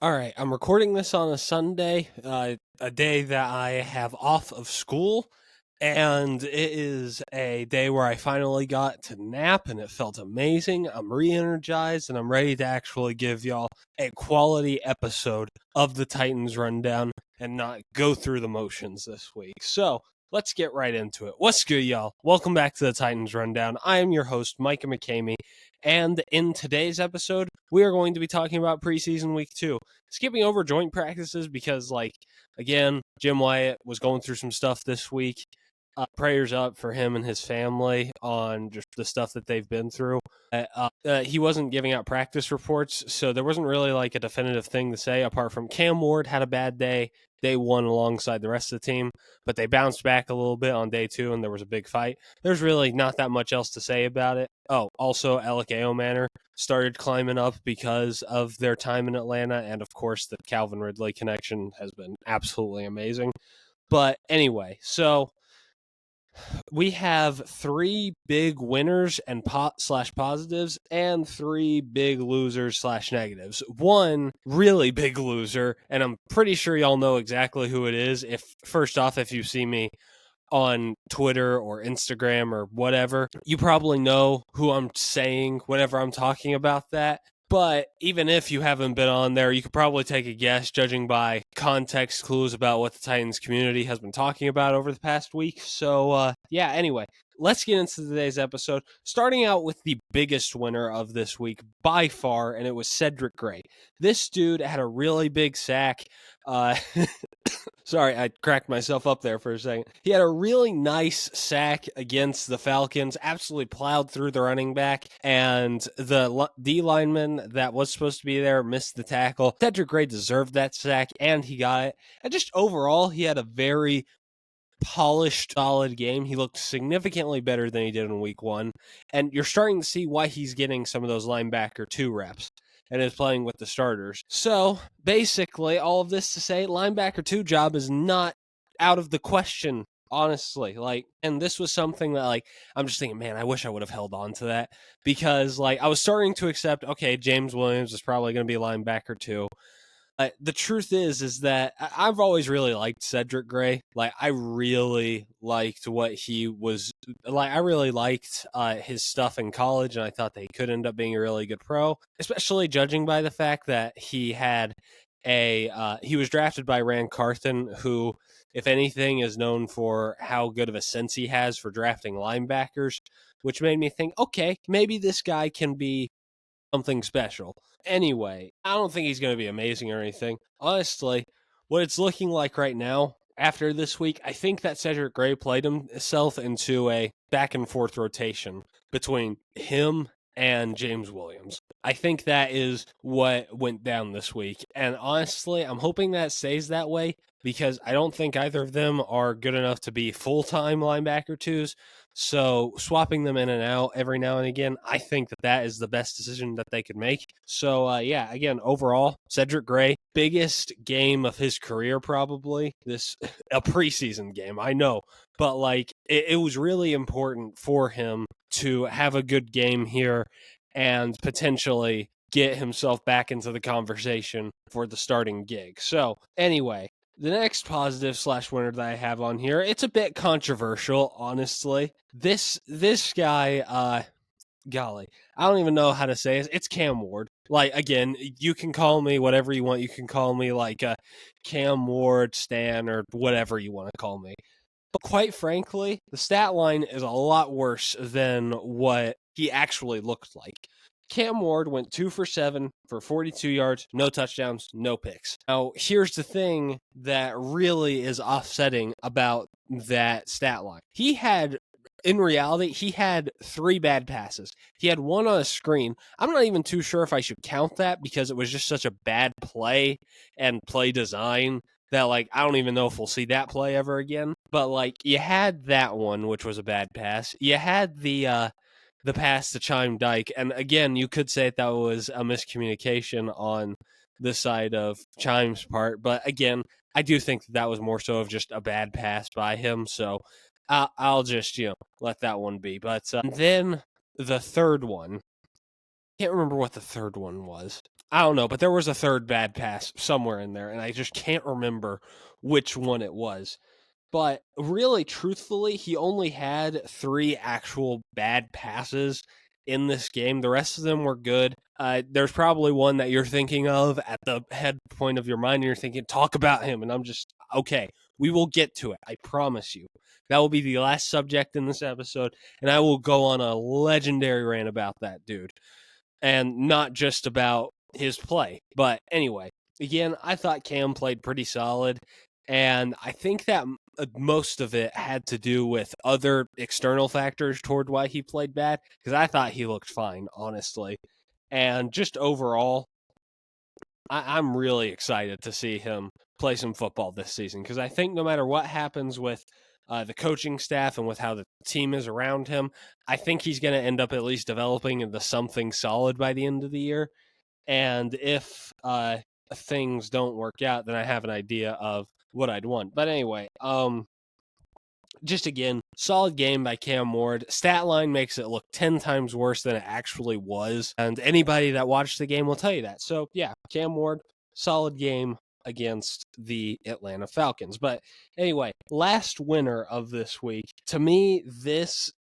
All right, I'm recording this on a Sunday, a day that I have off of school, and it is a day where I finally got to nap, and it felt amazing. I'm re-energized, and I'm ready to actually give y'all a quality episode of the Titans Rundown and not go through the motions this week. So let's get right into it. What's good, y'all? Welcome back to the Titans Rundown. I am your host, Micah McCamey, and in today's episode, we are going to be talking about preseason week 2. Skipping over joint practices because, again, Jim Wyatt was going through some stuff this week. Prayers up for him and his family on just the stuff that they've been through. He wasn't giving out practice reports, so there wasn't really like a definitive thing to say apart from Cam Ward had a bad day. Day one alongside the rest of the team, but they bounced back a little bit on day two, and there was a big fight. There's really not that much else to say about it. Oh, also, Alec Manor started climbing up because of their time in Atlanta, and of course, the Calvin Ridley connection has been absolutely amazing. But anyway, so we have three big winners and slash positives and three big losers slash negatives. One really big loser, and I'm pretty sure y'all know exactly who it is. If you see me on Twitter or Instagram or whatever, you probably know who I'm saying whenever I'm talking about that. But even if you haven't been on there, you could probably take a guess judging by context clues about what the Titans community has been talking about over the past week. So, anyway, let's get into today's episode, starting out with the biggest winner of this week by far, and it was Cedric Gray. This dude had a really big sack. Sorry, I cracked myself up there for a second. He had a really nice sack against the Falcons, absolutely plowed through the running back, and the D lineman that was supposed to be there missed the tackle. Cedric Gray deserved that sack, and he got it. And just overall, he had a very polished, solid game. He looked significantly better than he did in week one, and you're starting to see why he's getting some of those linebacker 2 reps and is playing with the starters. So basically, all of this to say, linebacker 2 job is not out of the question, honestly. And this was something that, I'm just thinking, man, I wish I would have held on to that because, I was starting to accept, okay, James Williams is probably going to be linebacker 2. The truth is that I've always really liked Cedric Gray. I really liked what he was like. I really liked his stuff in college, and I thought that he could end up being a really good pro, especially judging by the fact that he was drafted by Rand Carthen, who, if anything, is known for how good of a sense he has for drafting linebackers, which made me think, okay, maybe this guy can be something special. Anyway, I don't think he's going to be amazing or anything. Honestly, what it's looking like right now after this week, I think that Cedric Gray played himself into a back and forth rotation between him and James Williams. I think that is what went down this week. And honestly, I'm hoping that stays that way because I don't think either of them are good enough to be full-time linebacker 2s. So swapping them in and out every now and again, I think that is the best decision that they could make. So, again, overall, Cedric Gray, biggest game of his career probably. A preseason game, I know. But, it was really important for him to have a good game here and potentially get himself back into the conversation for the starting gig. So, anyway, the next positive slash winner that I have on here, it's a bit controversial, honestly. This guy, golly, I don't even know how to say it. It's Cam Ward. Again, you can call me whatever you want. You can call me Cam Ward, Stan, or whatever you want to call me. But quite frankly, the stat line is a lot worse than what he actually looked like. Cam Ward went 2 for 7 for 42 yards, no touchdowns, no picks. Now, here's the thing that really is offsetting about that stat line. In reality, he had 3 bad passes. He had one on a screen. I'm not even too sure if I should count that because it was just such a bad play and play design that, I don't even know if we'll see that play ever again. But, you had that one, which was a bad pass. You had the pass to Chime Dyke. And again, you could say that was a miscommunication on the side of Chime's part. But again, I do think that was more so of just a bad pass by him. So I'll just, let that one be. But then the third one, can't remember what the third one was. I don't know, but there was a third bad pass somewhere in there, and I just can't remember which one it was. But really, truthfully, he only had 3 actual bad passes in this game. The rest of them were good. There's probably one that you're thinking of at the head point of your mind, and you're thinking, talk about him. And I'm just, okay, we will get to it. I promise you. That will be the last subject in this episode, and I will go on a legendary rant about that dude. And not just about his play. But anyway, again, I thought Cam played pretty solid. And I think that most of it had to do with other external factors toward why he played bad, because I thought he looked fine, honestly. And just overall, I'm really excited to see him play some football this season, because I think no matter what happens with the coaching staff and with how the team is around him, I think he's going to end up at least developing into something solid by the end of the year. And if things don't work out, then I have an idea of what I'd want. But anyway, just again, solid game by Cam Ward. Stat line makes it look 10 times worse than it actually was. And anybody that watched the game will tell you that. So, yeah, Cam Ward, solid game against the Atlanta Falcons. But anyway, last winner of this week. To me, this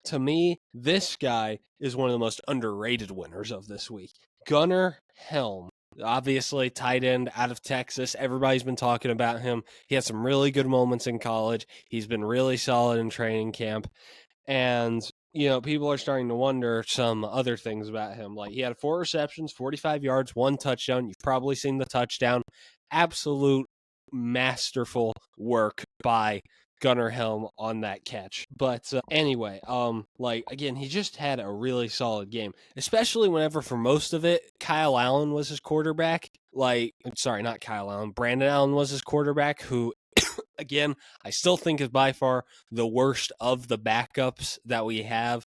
guy is one of the most underrated winners of this week. Gunnar Helm. Obviously, tight end out of Texas. Everybody's been talking about him. He had some really good moments in college. He's been really solid in training camp. And, people are starting to wonder some other things about him. Like, he had 4 receptions, 45 yards, 1 touchdown. You've probably seen the touchdown. Absolute masterful work by Gunnar Helm on that catch. But anyway, again, he just had a really solid game, especially whenever for most of it, Kyle Allen was his quarterback. Sorry, not Kyle Allen, Brandon Allen was his quarterback, who, again, I still think is by far the worst of the backups that we have.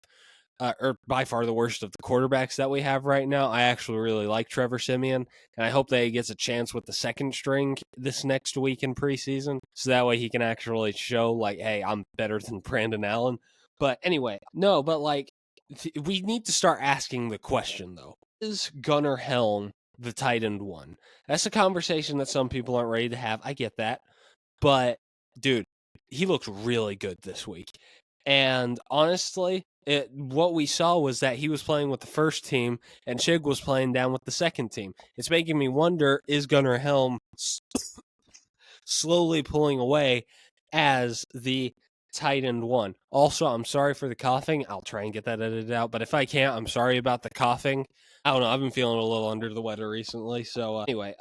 Or by far the worst of the quarterbacks that we have right now. I actually really like Trevor Siemian, and I hope that he gets a chance with the second string this next week in preseason, so that way he can actually show, hey, I'm better than Brandon Allen. But anyway, no, but we need to start asking the question, though. Is Gunnar Helm the tight end one? That's a conversation that some people aren't ready to have. I get that. But, dude, he looked really good this week. And honestly, what we saw was that he was playing with the first team and Chig was playing down with the second team. It's making me wonder, is Gunnar Helm slowly pulling away as the tight end one? Also, I'm sorry for the coughing. I'll try and get that edited out. But if I can't, I'm sorry about the coughing. I don't know. I've been feeling a little under the weather recently. So anyway,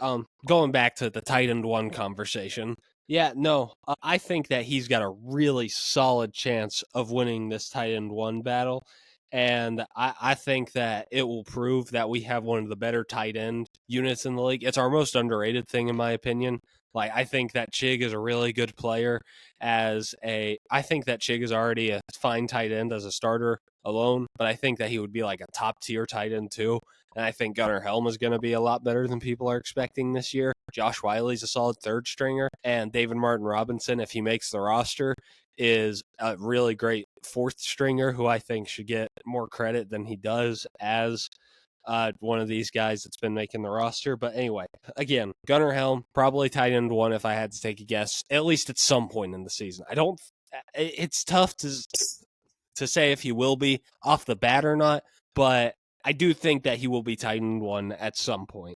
going back to the tight end one conversation. Yeah, no, I think that he's got a really solid chance of winning this tight end one battle. And I think that it will prove that we have one of the better tight end units in the league. It's our most underrated thing, in my opinion. I think that Chig is a really good player I think that Chig is already a fine tight end as a starter alone, but I think that he would be like a top tier tight end too. And I think Gunnar Helm is going to be a lot better than people are expecting this year. Josh Wiley's a solid third stringer, and David Martin Robinson, if he makes the roster, is a really great fourth stringer who I think should get more credit than he does as one of these guys that's been making the roster. But anyway, again, Gunnar Helm, probably tight end one if I had to take a guess, at least at some point in the season. It's tough to say if he will be off the bat or not, but I do think that he will be tight end one at some point.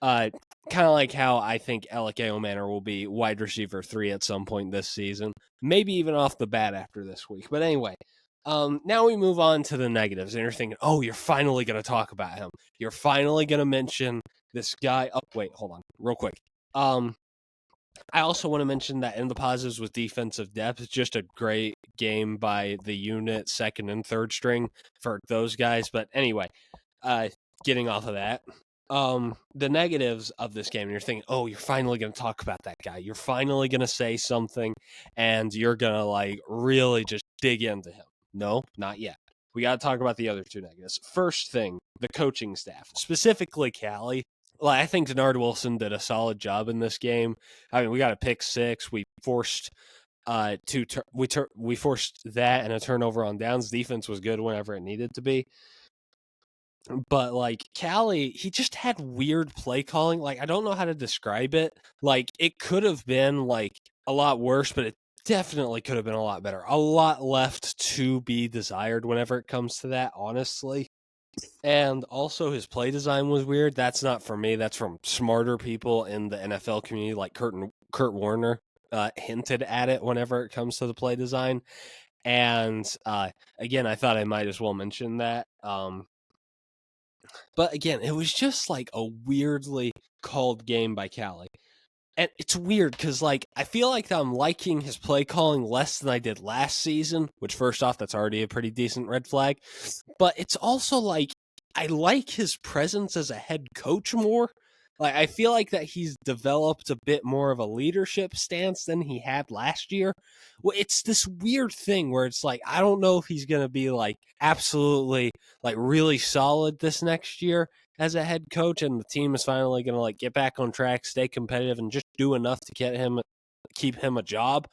Kind of like how I think Alec Manor will be wide receiver 3 at some point this season, maybe even off the bat after this week. But anyway, now we move on to the negatives, and you're thinking, oh, you're finally going to talk about him. You're finally going to mention this guy. Oh, wait, hold on, real quick. I also want to mention that in the positives with defensive depth, it's just a great game by the unit, second and third string for those guys. But anyway, getting off of that, the negatives of this game, and you're thinking, oh, you're finally going to talk about that guy. You're finally going to say something, and you're going to really just dig into him. No, not yet. We got to talk about the other two negatives. First thing, the coaching staff, specifically Callie. I think Denard Wilson did a solid job in this game. I mean, we got a pick 6. We forced we forced that and a turnover on downs. Defense was good whenever it needed to be. But like Callie, he just had weird play calling. Like I don't know how to describe it. Like it could have been like a lot worse, but it definitely could have been a lot better. A lot left to be desired whenever it comes to that, honestly. And also his play design was weird. That's not from me. That's from smarter people in the NFL community, like Kurt Warner hinted at it whenever it comes to the play design. And again, I thought I might as well mention that. But again, it was just like a weirdly called game by Callie. And it's weird because, like, I feel like I'm liking his play calling less than I did last season, which, first off, that's already a pretty decent red flag. But it's also like, I like his presence as a head coach more. Like, I feel like that he's developed a bit more of a leadership stance than he had last year. Well, it's this weird thing where it's like, I don't know if he's going to be, like, absolutely, like, really solid this next year as a head coach, and the team is finally going to like get back on track, stay competitive, and just do enough to keep him a job,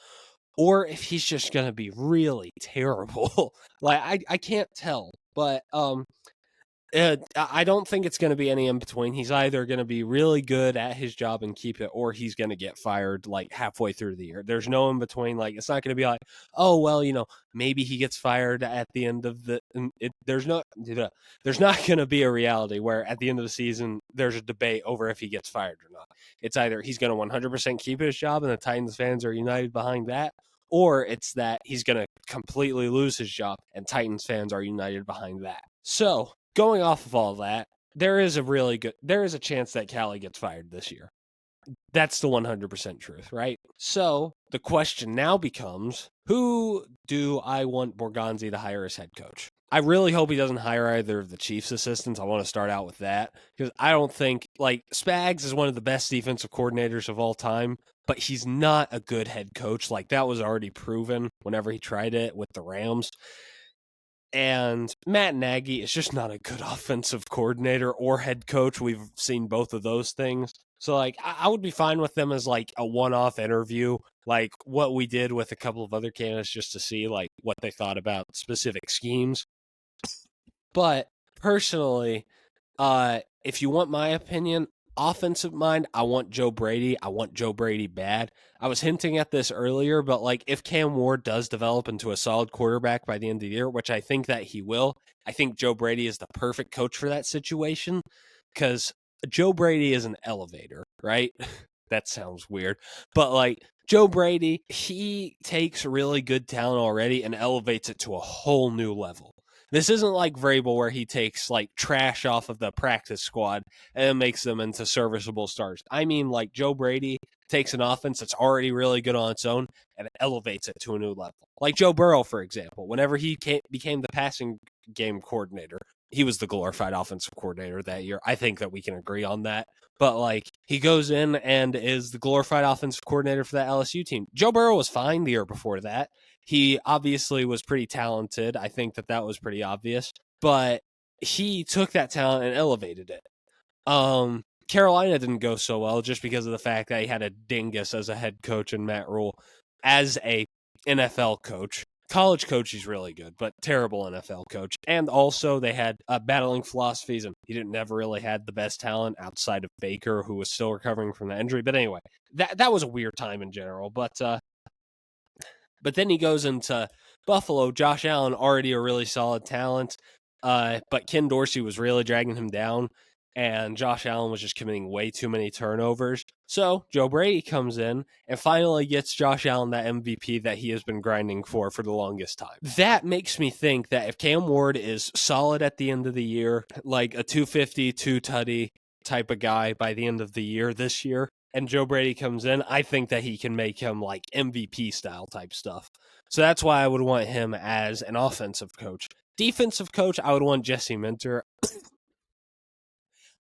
or if he's just going to be really terrible. Like I can't tell, but I don't think it's going to be any in between. He's either going to be really good at his job and keep it, or he's going to get fired like halfway through the year. There's no in between. Like it's not going to be like, oh well, maybe he gets fired at the end of the. There's not going to be a reality where at the end of the season there's a debate over if he gets fired or not. It's either he's going to 100% keep his job and the Titans fans are united behind that, or it's that he's going to completely lose his job and Titans fans are united behind that. So going off of all that, there is a chance that Callie gets fired this year. That's the 100% truth, right? So the question now becomes, who do I want Borgonzi to hire as head coach? I really hope he doesn't hire either of the Chiefs' assistants. I want to start out with that because I don't think, like, Spags is one of the best defensive coordinators of all time, but he's not a good head coach. Like, that was already proven whenever he tried it with the Rams. And Matt Nagy is just not a good offensive coordinator or head coach. We've seen both of those things. So, like, I would be fine with them as, like, a one-off interview, like what we did with a couple of other candidates just to see, like, what they thought about specific schemes. But, personally, if you want my opinion, offensive mind, I want Joe Brady. I want Joe Brady bad. I was hinting at this earlier, but like if Cam Ward does develop into a solid quarterback by the end of the year, which I think that he will, I think Joe Brady is the perfect coach for that situation because Joe Brady is an elevator, right? That sounds weird, but like Joe Brady, he takes really good talent already and elevates it to a whole new level. This isn't like Vrabel where he takes like trash off of the practice squad and makes them into serviceable stars. I mean, like Joe Brady takes an offense that's already really good on its own and elevates it to a new level. Like Joe Burrow, for example, whenever he became the passing game coordinator, he was the glorified offensive coordinator that year. I think that we can agree on that. But like he goes in and is the glorified offensive coordinator for that LSU team. Joe Burrow was fine the year before that. He obviously was pretty talented. I think that was pretty obvious. But he took that talent and elevated it. Carolina didn't go so well just because of the fact that he had a dingus as a head coach and Matt Rule as a NFL coach. College coach, he's really good, but terrible NFL coach. And also, they had battling philosophies, and he never really had the best talent outside of Baker, who was still recovering from the injury. But anyway, that was a weird time in general. But then he goes into Buffalo. Josh Allen, already a really solid talent, but Ken Dorsey was really dragging him down, and Josh Allen was just committing way too many turnovers. So Joe Brady comes in and finally gets Josh Allen that MVP that he has been grinding for the longest time. That makes me think that if Cam Ward is solid at the end of the year, like a 250, 2-tutty type of guy by the end of the year this year, and Joe Brady comes in, I think that he can make him like MVP style type stuff. So that's why I would want him as an offensive coach. Defensive coach, I would want Jesse Minter.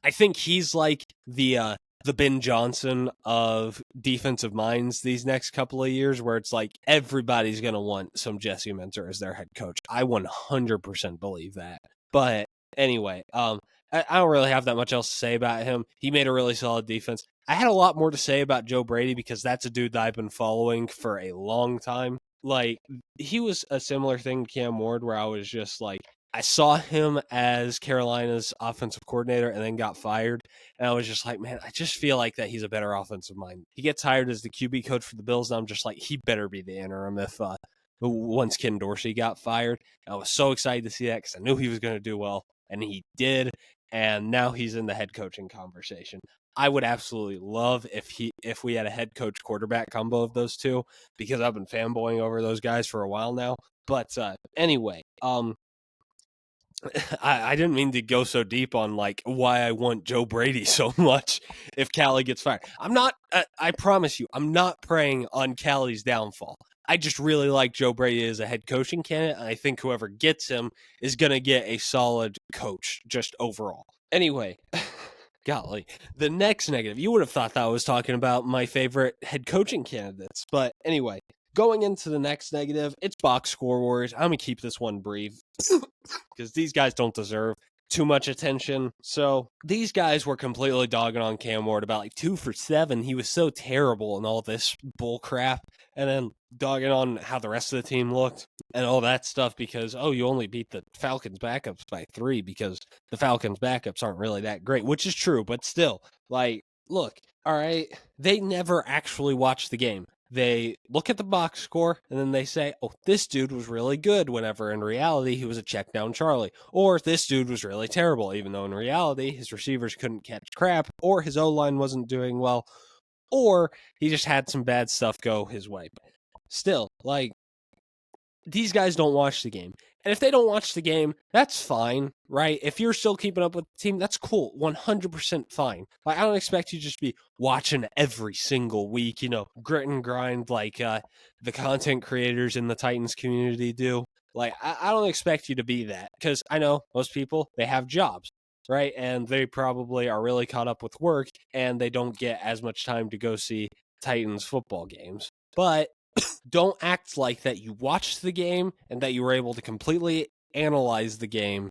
I think he's like the Ben Johnson of defensive minds these next couple of years, where it's like everybody's going to want some Jesse Minter as their head coach. I 100% believe that. But anyway, I don't really have that much else to say about him. He made a really solid defense. I had a lot more to say about Joe Brady because that's a dude that I've been following for a long time. Like, he was a similar thing to Cam Ward where I was just like, I saw him as Carolina's offensive coordinator and then got fired. And I was just like, man, I just feel like that he's a better offensive mind. He gets hired as the QB coach for the Bills, and I'm just like, he better be the interim if once Ken Dorsey got fired. I was so excited to see that because I knew he was going to do well, and he did. And now he's in the head coaching conversation. I would absolutely love if we had a head coach quarterback combo of those two, because I've been fanboying over those guys for a while now. But anyway, I didn't mean to go so deep on like why I want Joe Brady so much if Callie gets fired. I'm not, I promise you, I'm not preying on Callie's downfall. I just really like Joe Brady as a head coaching candidate, and I think whoever gets him is going to get a solid coach just overall. Anyway, golly, the next negative, you would have thought that I was talking about my favorite head coaching candidates. But anyway, going into the next negative, it's box score warriors. I'm going to keep this one brief because these guys don't deserve too much attention. So these guys were completely dogging on Cam Ward about like 2 for 7. He was so terrible and all this bull crap. And then dogging on how the rest of the team looked and all that stuff because, oh, you only beat the Falcons backups by 3 because the Falcons backups aren't really that great, which is true. But still, like, look, all right, they never actually watched the game. They look at the box score and then they say, oh, this dude was really good, whenever in reality he was a check down Charlie. Or this dude was really terrible, even though in reality his receivers couldn't catch crap, or his O-line wasn't doing well, or he just had some bad stuff go his way. But still, like, these guys don't watch the game. And if they don't watch the game, that's fine, right? If you're still keeping up with the team, that's cool. 100% fine. Like, I don't expect you to just be watching every single week, grit and grind like the content creators in the Titans community do. Like, I don't expect you to be that because I know most people, they have jobs, right? And they probably are really caught up with work and they don't get as much time to go see Titans football games. But don't act like that you watched the game and that you were able to completely analyze the game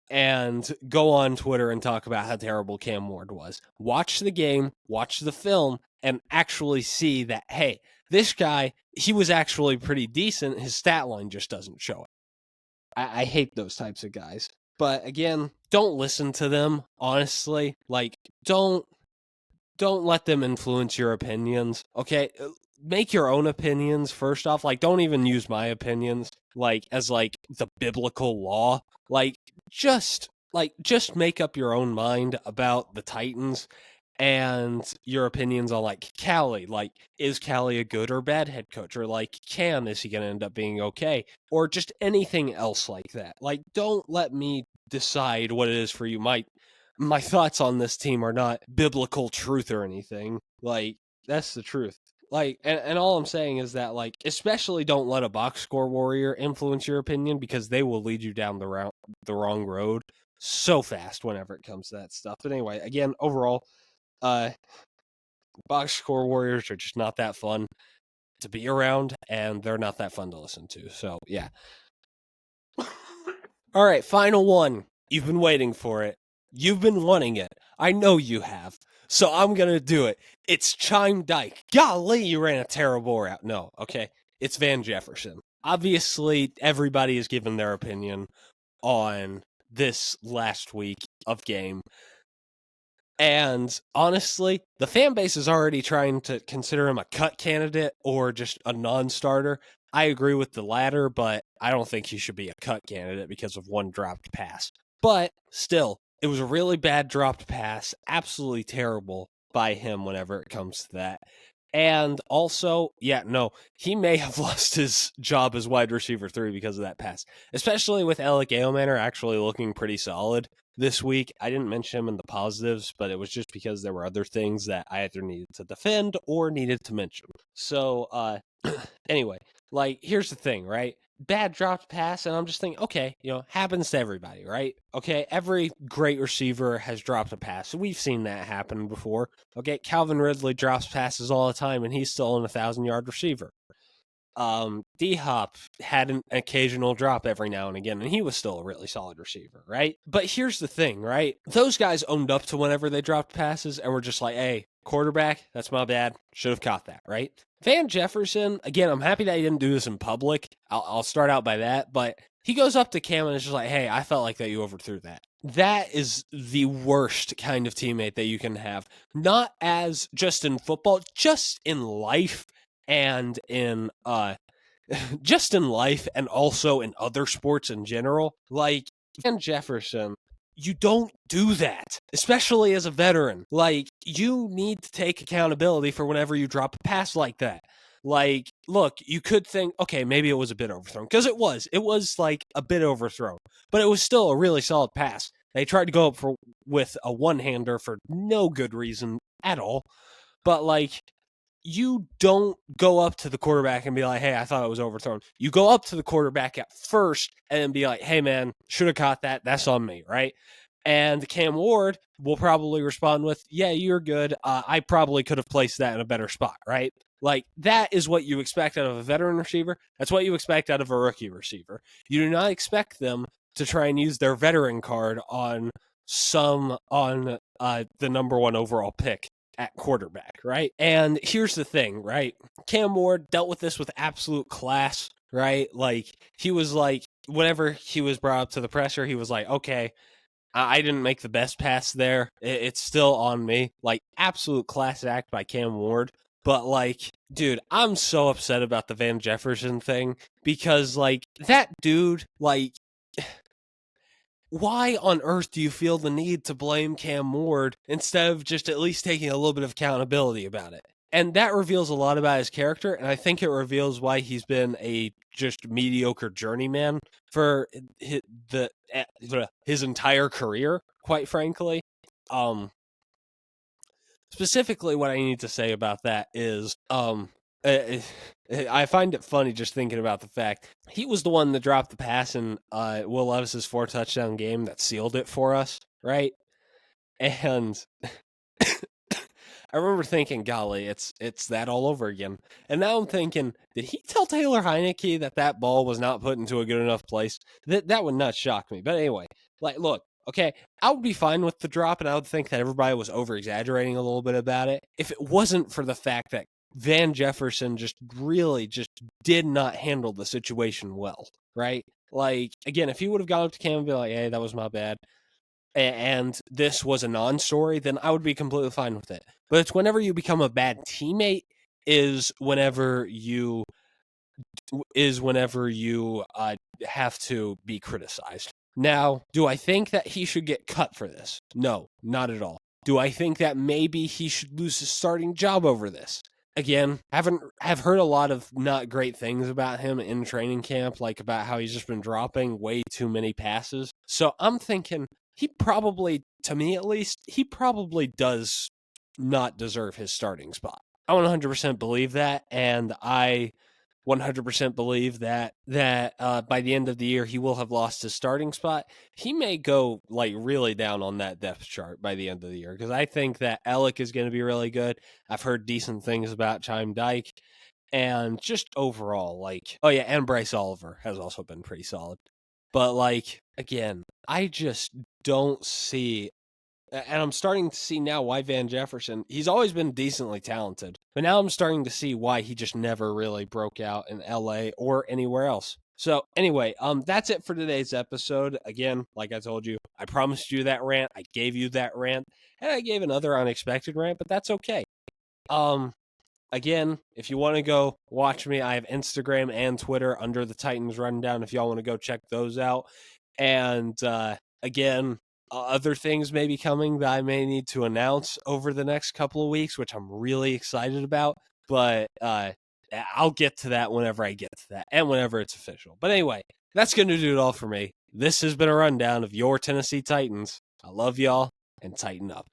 and go on Twitter and talk about how terrible Cam Ward was. Watch the game, watch the film, and actually see that, hey, this guy, he was actually pretty decent. His stat line just doesn't show it. I hate those types of guys. But again, don't listen to them, honestly. Like, don't let them influence your opinions, okay? Make your own opinions first off. Like, don't even use my opinions like as like the biblical law. Like, just make up your own mind about the Titans and your opinions on like Callie. Like, is Callie a good or bad head coach? Or like, is he gonna end up being okay? Or just anything else like that. Like, don't let me decide what it is for you. My thoughts on this team are not biblical truth or anything. Like, that's the truth. Like, and all I'm saying is that, like, especially don't let a box score warrior influence your opinion because they will lead you down the wrong road so fast whenever it comes to that stuff. But anyway, again, overall, box score warriors are just not that fun to be around, and they're not that fun to listen to. So, yeah. All right, final one. You've been waiting for it. You've been wanting it. I know you have. So I'm going to do it. It's Chime Dyke. Golly, you ran a terrible route. No, okay. It's Van Jefferson. Obviously, everybody has given their opinion on this last week of game. And honestly, the fan base is already trying to consider him a cut candidate or just a non-starter. I agree with the latter, but I don't think he should be a cut candidate because of one dropped pass. But still, it was a really bad dropped pass, absolutely terrible by him whenever it comes to that. And also, he may have lost his job as wide receiver 3 because of that pass, especially with Alec Ailmanor actually looking pretty solid this week. I didn't mention him in the positives, but it was just because there were other things that I either needed to defend or needed to mention. So, anyway, like, here's the thing, right? Bad dropped pass, and I'm just thinking, okay, happens to everybody, right? Okay, every great receiver has dropped a pass. We've seen that happen before. Okay, Calvin Ridley drops passes all the time, and he's still an 1,000-yard receiver. D-Hop had an occasional drop every now and again, and he was still a really solid receiver, right? But here's the thing, right? Those guys owned up to whenever they dropped passes and were just like, hey, quarterback, that's my bad. Should have caught that, right? Van Jefferson, again, I'm happy that he didn't do this in public. I'll start out by that, but He goes up to Cam and is just like, hey, I felt like that you overthrew that. That is the worst kind of teammate that you can have. Not as just in football, just in life and in just in life and also in other sports in general. Like Van Jefferson, you don't do that, especially as a veteran. Like, you need to take accountability for whenever you drop a pass like that. Like, look, you could think, okay, maybe it was a bit overthrown, because it was. It was like a bit overthrown, but it was still a really solid pass. They tried to go up with a one-hander for no good reason at all. But like, you don't go up to the quarterback and be like, hey, I thought it was overthrown. You go up to the quarterback at first and be like, hey, man, should have caught that. That's on me, right? And Cam Ward will probably respond with, yeah, you're good. I probably could have placed that in a better spot, right? Like, that is what you expect out of a veteran receiver. That's what you expect out of a rookie receiver. You do not expect them to try and use their veteran card on the number one overall pick at quarterback, right? And here's the thing, right? Cam Ward dealt with this with absolute class, right? Like, he was like, whenever he was brought up to the presser, he was like, okay, I didn't make the best pass there. It's still on me. Like, absolute class act by Cam Ward. But, like, dude, I'm so upset about the Van Jefferson thing because, like, that dude, like, why on earth do you feel the need to blame Cam Ward instead of just at least taking a little bit of accountability about it? And that reveals a lot about his character, and I think it reveals why he's been a just mediocre journeyman for his entire career, quite frankly. Specifically, what I need to say about that is, I find it funny just thinking about the fact he was the one that dropped the pass in Will Levis's 4-touchdown game that sealed it for us, right? And I remember thinking, golly, it's that all over again. And now I'm thinking, did he tell Taylor Heineke that ball was not put into a good enough place? That would not shock me. But anyway, like, look, okay, I would be fine with the drop, and I would think that everybody was over-exaggerating a little bit about it if it wasn't for the fact that Van Jefferson just really just did not handle the situation well, right? Like, again, if he would have gone up to Cam and be like, hey, that was my bad, and this was a non-story, then I would be completely fine with it. But it's whenever you become a bad teammate is whenever you have to be criticized. Now, do I think that he should get cut for this? No, not at all. Do I think that maybe he should lose his starting job over this? Again, have heard a lot of not great things about him in training camp, like about how he's just been dropping way too many passes. So I'm thinking he probably, to me at least, he probably does not deserve his starting spot. I 100% believe that, and I 100% believe that by the end of the year he will have lost his starting spot. He may go like really down on that depth chart by the end of the year because I think that Alec is going to be really good. I've heard decent things about Chime Dyke, and just overall, like, oh yeah, and Bryce Oliver has also been pretty solid. But like, again, I just don't see, and I'm starting to see now why Van Jefferson, he's always been decently talented, but now I'm starting to see why he just never really broke out in LA or anywhere else. So anyway, that's it for today's episode. Again, like I told you, I promised you that rant. I gave you that rant, and I gave another unexpected rant, but that's okay. Again, if you want to go watch me, I have Instagram and Twitter under the Titans Rundown if y'all want to go check those out. And again, other things may be coming that I may need to announce over the next couple of weeks, which I'm really excited about. But I'll get to that whenever I get to that and whenever it's official. But anyway, that's going to do it all for me. This has been a rundown of your Tennessee Titans. I love y'all, and tighten up.